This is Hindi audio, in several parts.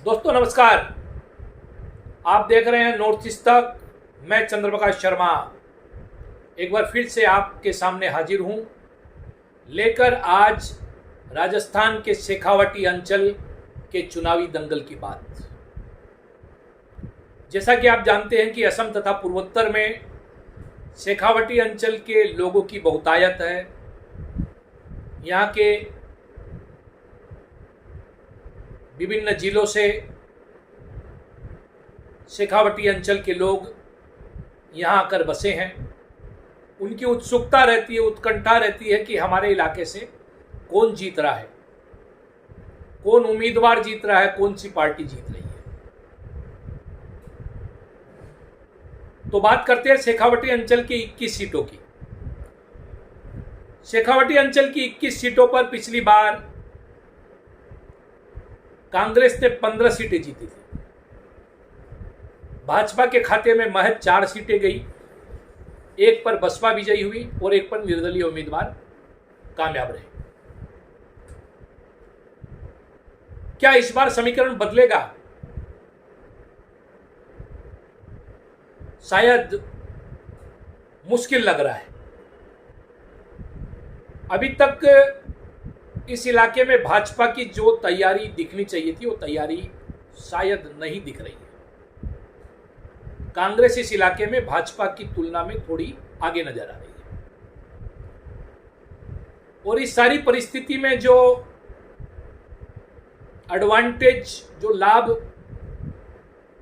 दोस्तों नमस्कार। आप देख रहे हैं नॉर्थ ईस्ट तक। मैं चंद्रप्रकाश शर्मा एक बार फिर से आपके सामने हाजिर हूं, लेकर आज राजस्थान के शेखावटी अंचल के चुनावी दंगल की बात। जैसा कि आप जानते हैं कि असम तथा पूर्वोत्तर में शेखावटी अंचल के लोगों की बहुतायत है। यहाँ के विभिन्न जिलों से शेखावटी अंचल के लोग यहाँ आकर बसे हैं। उनकी उत्सुकता रहती है, उत्कंठा रहती है कि हमारे इलाके से कौन जीत रहा है, कौन उम्मीदवार जीत रहा है, कौन सी पार्टी जीत रही है। तो बात करते हैं शेखावटी अंचल की 21 सीटों की। शेखावटी अंचल की 21 सीटों पर पिछली बार कांग्रेस ने 15 सीटें जीती थी। भाजपा के खाते में महज 4 सीटें गई। एक पर बसपा विजयी हुई और एक पर निर्दलीय उम्मीदवार कामयाब रहे। क्या इस बार समीकरण बदलेगा? शायद मुश्किल लग रहा है। अभी तक इस इलाके में भाजपा की जो तैयारी दिखनी चाहिए थी वो तैयारी शायद नहीं दिख रही है। कांग्रेस इस इलाके में भाजपा की तुलना में थोड़ी आगे नजर आ रही है। और इस सारी परिस्थिति में जो एडवांटेज, जो लाभ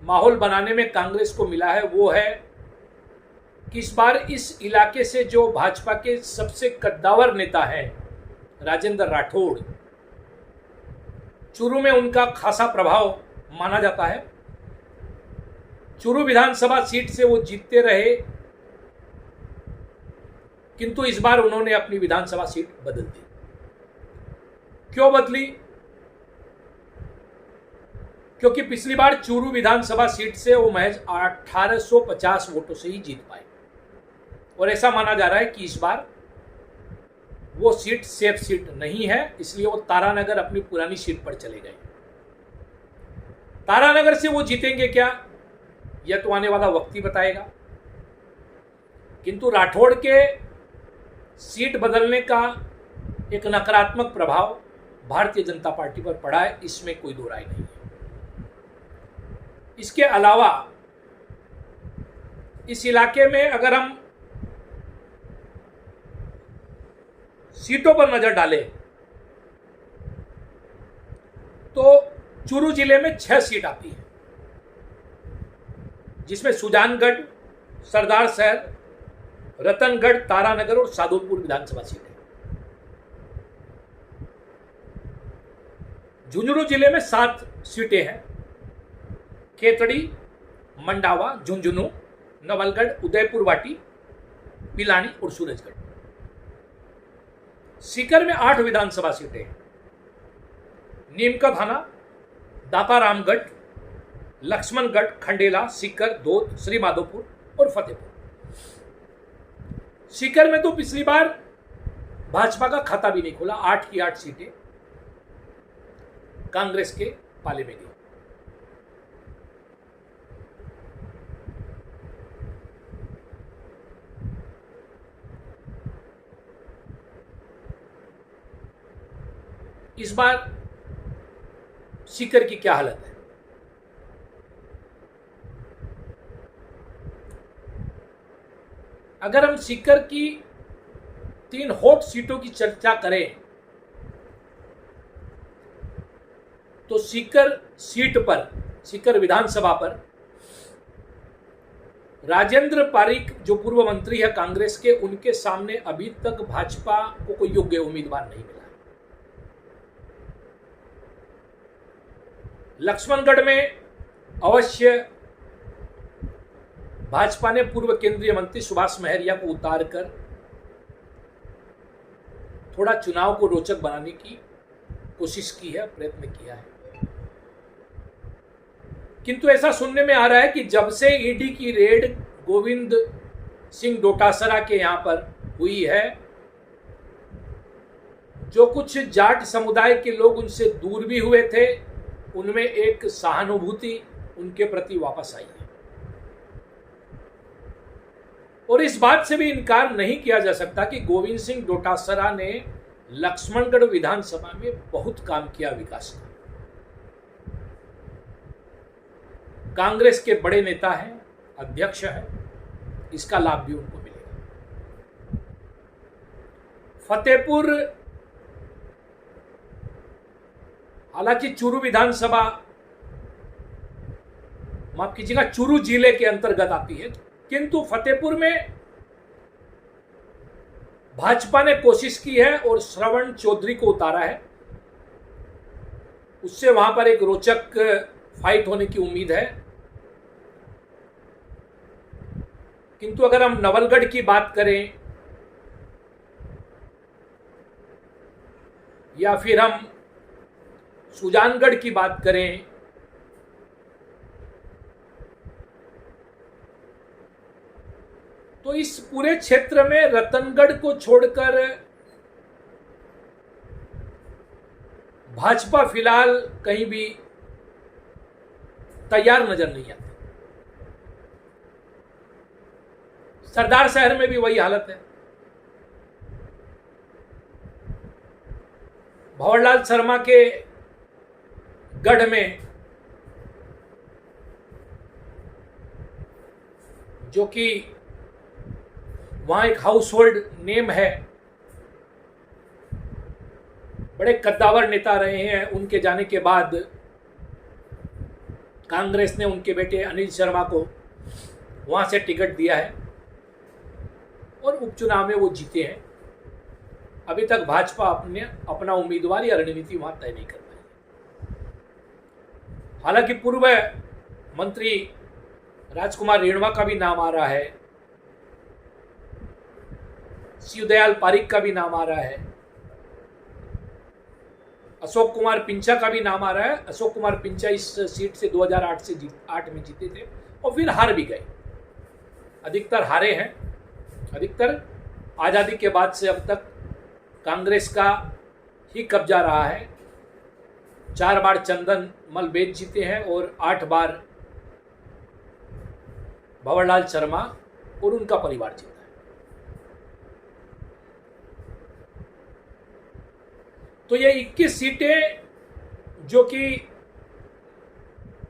माहौल बनाने में कांग्रेस को मिला है वो है कि इस बार इस इलाके से जो भाजपा के सबसे कद्दावर नेता हैं राजेंद्र राठौड़, चूरू में उनका खासा प्रभाव माना जाता है। चूरू विधानसभा सीट से वो जीतते रहे, किंतु इस बार उन्होंने अपनी विधानसभा सीट बदल दी। क्यों बदली? क्योंकि पिछली बार चूरू विधानसभा सीट से वो महज 1850 वोटों से ही जीत पाए और ऐसा माना जा रहा है कि इस बार वो सीट सेफ सीट नहीं है, इसलिए वो तारानगर अपनी पुरानी सीट पर चले गए। तारानगर से वो जीतेंगे क्या, यह तो आने वाला वक्त ही बताएगा। किंतु राठौड़ के सीट बदलने का एक नकारात्मक प्रभाव भारतीय जनता पार्टी पर पड़ा है, इसमें कोई दो राय नहीं है। इसके अलावा इस इलाके में अगर हम सीटों पर नजर डालें तो चूरू जिले में 6 सीट आती है, जिसमें सुजानगढ़, सरदार शहर, रतनगढ़, तारानगर और सादुलपुर विधानसभा सीट है। झुंझुनू जिले में 7 सीटें हैं। खेतड़ी, मंडावा, झुंझुनू, नवलगढ़, उदयपुर वाटी, पिलानी और सूरजगढ़। सीकर में 8 विधानसभा सीटें हैं। नीमका थाना, दातारामगढ़, लक्ष्मणगढ़, खंडेला, सीकर, दोद, श्री माधोपुर और फतेहपुर। सीकर में तो पिछली बार भाजपा का खाता भी नहीं खुला। 8 की 8 सीटें कांग्रेस के पाले में गई। इस बार सीकर की क्या हालत है? अगर हम सीकर की 3 हॉट सीटों की चर्चा करें तो सीकर सीट पर, सीकर विधानसभा पर राजेंद्र पारीक जो पूर्व मंत्री है कांग्रेस के, उनके सामने अभी तक भाजपा को कोई योग्य उम्मीदवार नहीं मिला। लक्ष्मणगढ़ में अवश्य भाजपा ने पूर्व केंद्रीय मंत्री सुभाष महरिया को उतारकर थोड़ा चुनाव को रोचक बनाने की कोशिश की है, प्रयत्न किया है। किंतु ऐसा सुनने में आ रहा है कि जब से ईडी की रेड गोविंद सिंह डोटासरा के यहां पर हुई है, जो कुछ जाट समुदाय के लोग उनसे दूर भी हुए थे उनमें एक सहानुभूति उनके प्रति वापस आई है। और इस बात से भी इनकार नहीं किया जा सकता कि गोविंद सिंह डोटासरा ने लक्ष्मणगढ़ विधानसभा में बहुत काम किया विकास का। कांग्रेस के बड़े नेता हैं, अध्यक्ष हैं, इसका लाभ भी उनको मिलेगा। फतेहपुर, हालांकि चूरू विधानसभा, माफ कीजिएगा, चूरू जिले के अंतर्गत आती है, किंतु फतेहपुर में भाजपा ने कोशिश की है और श्रवण चौधरी को उतारा है। उससे वहां पर एक रोचक फाइट होने की उम्मीद है। किंतु अगर हम नवलगढ़ की बात करें या फिर हम सुजानगढ़ की बात करें, तो इस पूरे क्षेत्र में रतनगढ़ को छोड़कर भाजपा फिलहाल कहीं भी तैयार नजर नहीं आती। सरदार शहर में भी वही हालत है। भंवरलाल शर्मा के गढ़ में, जो कि वहां एक हाउस होल्ड नेम है, बड़े कद्दावर नेता रहे हैं, उनके जाने के बाद कांग्रेस ने उनके बेटे अनिल शर्मा को वहां से टिकट दिया है और उपचुनाव में वो जीते हैं। अभी तक भाजपा अपना उम्मीदवार या रणनीति वहां तय नहीं कर पाई। हालांकि पूर्व मंत्री राजकुमार रेणवा का भी नाम आ रहा है, शिवदयाल पारिक का भी नाम आ रहा है, अशोक कुमार पिंचा का भी नाम आ रहा है। अशोक कुमार पिंचा इस सीट से 2008 में जीते थे और फिर हार भी गए। अधिकतर हारे हैं। अधिकतर आज़ादी के बाद से अब तक कांग्रेस का ही कब्जा रहा है। 4 बार चंदन मलबेज जीते हैं और 8 बार भंवरलाल शर्मा और उनका परिवार जीता है। तो ये 21 सीटें, जो कि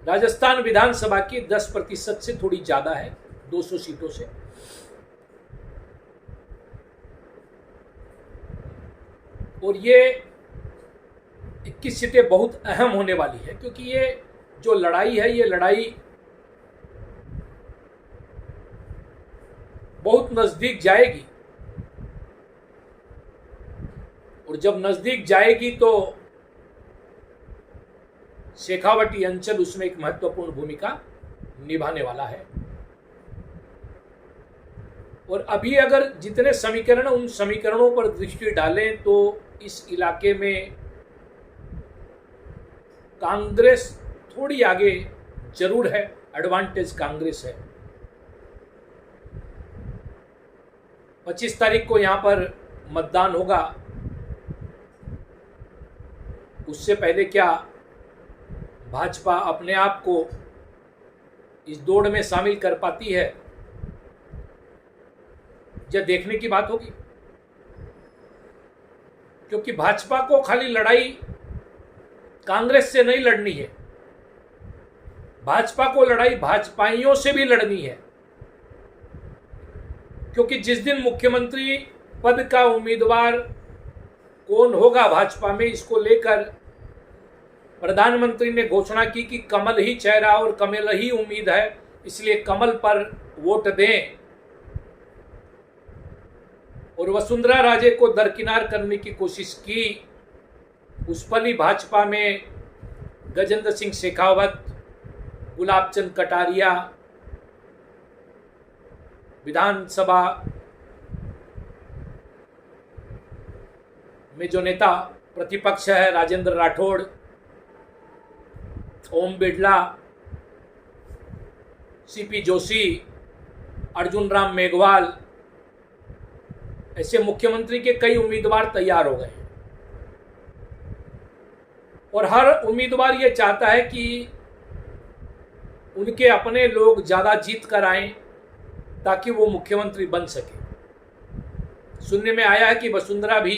राजस्थान विधानसभा की 10% से थोड़ी ज्यादा है, 200 सीटों से, और ये 21 सीटें बहुत अहम होने वाली है, क्योंकि ये जो लड़ाई है, ये लड़ाई बहुत नजदीक जाएगी। और जब नजदीक जाएगी तो शेखावटी अंचल उसमें एक महत्वपूर्ण भूमिका निभाने वाला है। और अभी अगर जितने समीकरण, उन समीकरणों पर दृष्टि डालें तो इस इलाके में कांग्रेस थोड़ी आगे जरूर है, एडवांटेज कांग्रेस है। 25 तारीख को यहां पर मतदान होगा। उससे पहले क्या भाजपा अपने आप को इस दौड़ में शामिल कर पाती है, यह देखने की बात होगी। क्योंकि भाजपा को खाली लड़ाई कांग्रेस से नहीं लड़नी है, भाजपा को लड़ाई भाजपाइयों से भी लड़नी है। क्योंकि जिस दिन मुख्यमंत्री पद का उम्मीदवार कौन होगा भाजपा में, इसको लेकर प्रधानमंत्री ने घोषणा की कि कमल ही चेहरा और कमल ही उम्मीद है, इसलिए कमल पर वोट दें। और वसुंधरा राजे को दरकिनार करने की कोशिश की। उस पर ही भाजपा में गजेंद्र सिंह शेखावत, गुलाबचंद कटारिया, विधानसभा में जो नेता प्रतिपक्ष है, राजेंद्र राठौड़, ओम बिड़ला, सीपी जोशी, अर्जुन राम मेघवाल, ऐसे मुख्यमंत्री के कई उम्मीदवार तैयार हो गए। और हर उम्मीदवार ये चाहता है कि उनके अपने लोग ज़्यादा जीत कर आएं ताकि वो मुख्यमंत्री बन सके। सुनने में आया है कि वसुंधरा भी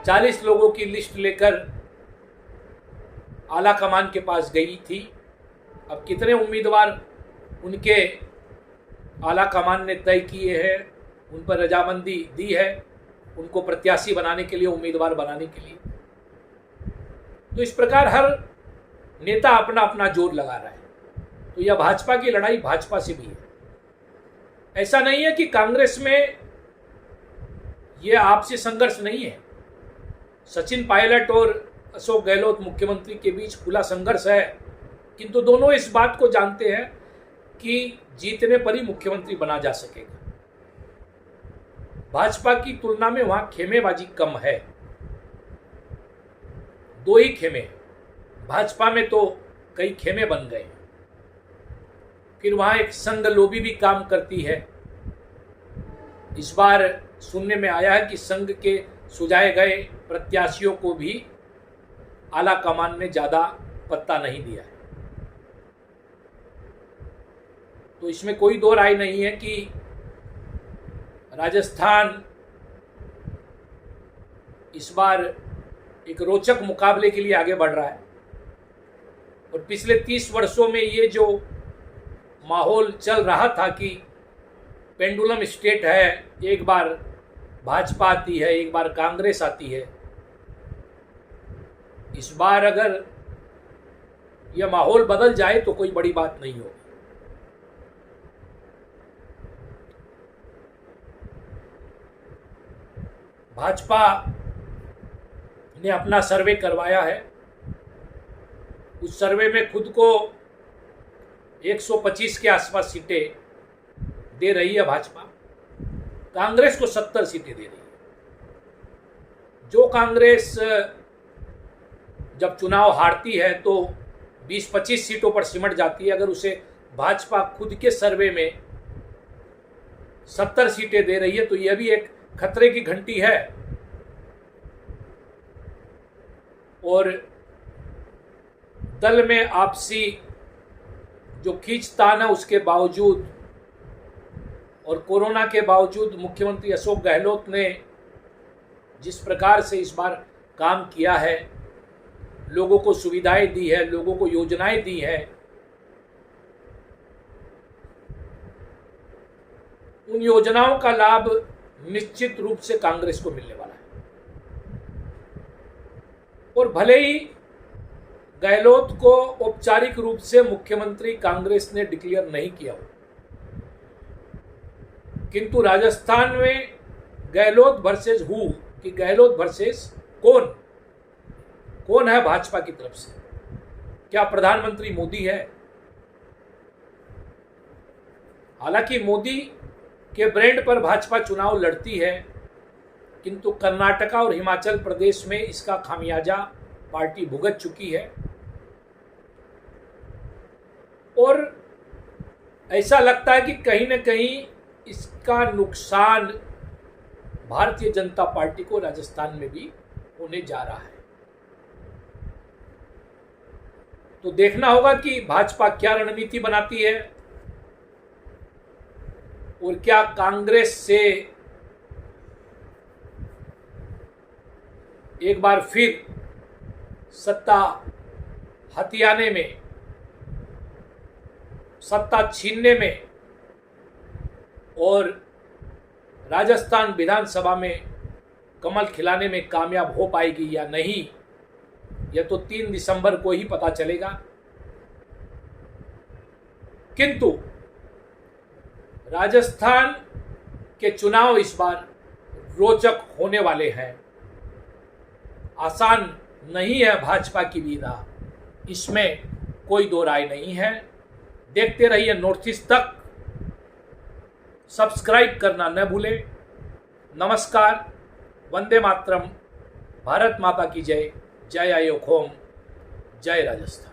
40 लोगों की लिस्ट लेकर आला कमान के पास गई थी। अब कितने उम्मीदवार उनके आला कमान ने तय किए हैं, उन पर रजामंदी दी है उनको प्रत्याशी बनाने के लिए, उम्मीदवार बनाने के लिए। तो इस प्रकार हर नेता अपना अपना जोर लगा रहा है। तो यह भाजपा की लड़ाई भाजपा से भी है। ऐसा नहीं है कि कांग्रेस में यह आपसी संघर्ष नहीं है। सचिन पायलट और अशोक गहलोत मुख्यमंत्री के बीच खुला संघर्ष है, किंतु दोनों इस बात को जानते हैं कि जीतने पर ही मुख्यमंत्री बना जा सकेगा। भाजपा की तुलना में वहां खेमेबाजी कम है। 2 ही खेमे, भाजपा में तो कई खेमे बन गए। फिर वहां एक संघ लोबी भी काम करती है। इस बार सुनने में आया है कि संघ के सुझाए गए प्रत्याशियों को भी आला कमान ने ज्यादा पत्ता नहीं दिया है। तो इसमें कोई दो राय नहीं है कि राजस्थान इस बार एक रोचक मुकाबले के लिए आगे बढ़ रहा है। और पिछले 30 वर्षों में ये जो माहौल चल रहा था कि पेंडुलम स्टेट है, एक बार भाजपा आती है, एक बार कांग्रेस आती है, इस बार अगर यह माहौल बदल जाए तो कोई बड़ी बात नहीं होगी। भाजपा ने अपना सर्वे करवाया है। उस सर्वे में खुद को 125 के आसपास सीटें दे रही है भाजपा। कांग्रेस को 70 सीटें दे रही है। जो कांग्रेस जब चुनाव हारती है तो 20-25 सीटों पर सिमट जाती है। अगर उसे भाजपा खुद के सर्वे में 70 सीटें दे रही है तो यह भी एक खतरे की घंटी है। और दल में आपसी जो खींचतान है उसके बावजूद और कोरोना के बावजूद मुख्यमंत्री अशोक गहलोत ने जिस प्रकार से इस बार काम किया है, लोगों को सुविधाएं दी है, लोगों को योजनाएं दी है, उन योजनाओं का लाभ निश्चित रूप से कांग्रेस को मिलने वाला है। और भले ही गहलोत को औपचारिक रूप से मुख्यमंत्री कांग्रेस ने डिक्लेयर नहीं किया हो, किंतु राजस्थान में गहलोत वर्सेस हु कि गहलोत वर्सेस कौन है भाजपा की तरफ से? क्या प्रधानमंत्री मोदी है? हालांकि मोदी के ब्रांड पर भाजपा चुनाव लड़ती है, किंतु कर्नाटका और हिमाचल प्रदेश में इसका खामियाजा पार्टी भुगत चुकी है। और ऐसा लगता है कि कहीं न कहीं इसका नुकसान भारतीय जनता पार्टी को राजस्थान में भी होने जा रहा है। तो देखना होगा कि भाजपा क्या रणनीति बनाती है और क्या कांग्रेस से एक बार फिर सत्ता हथियाने में, सत्ता छीनने में और राजस्थान विधानसभा में कमल खिलाने में कामयाब हो पाएगी या नहीं, यह तो 3 दिसंबर को ही पता चलेगा। किंतु राजस्थान के चुनाव इस बार रोचक होने वाले हैं। आसान नहीं है भाजपा की भी राह, इसमें कोई दो राय नहीं है। देखते रहिए नॉर्थ ईस्ट तक। सब्सक्राइब करना न भूलें। नमस्कार, वंदे मातरम, भारत माता की जय, जय अयोध्या, जय राजस्थान।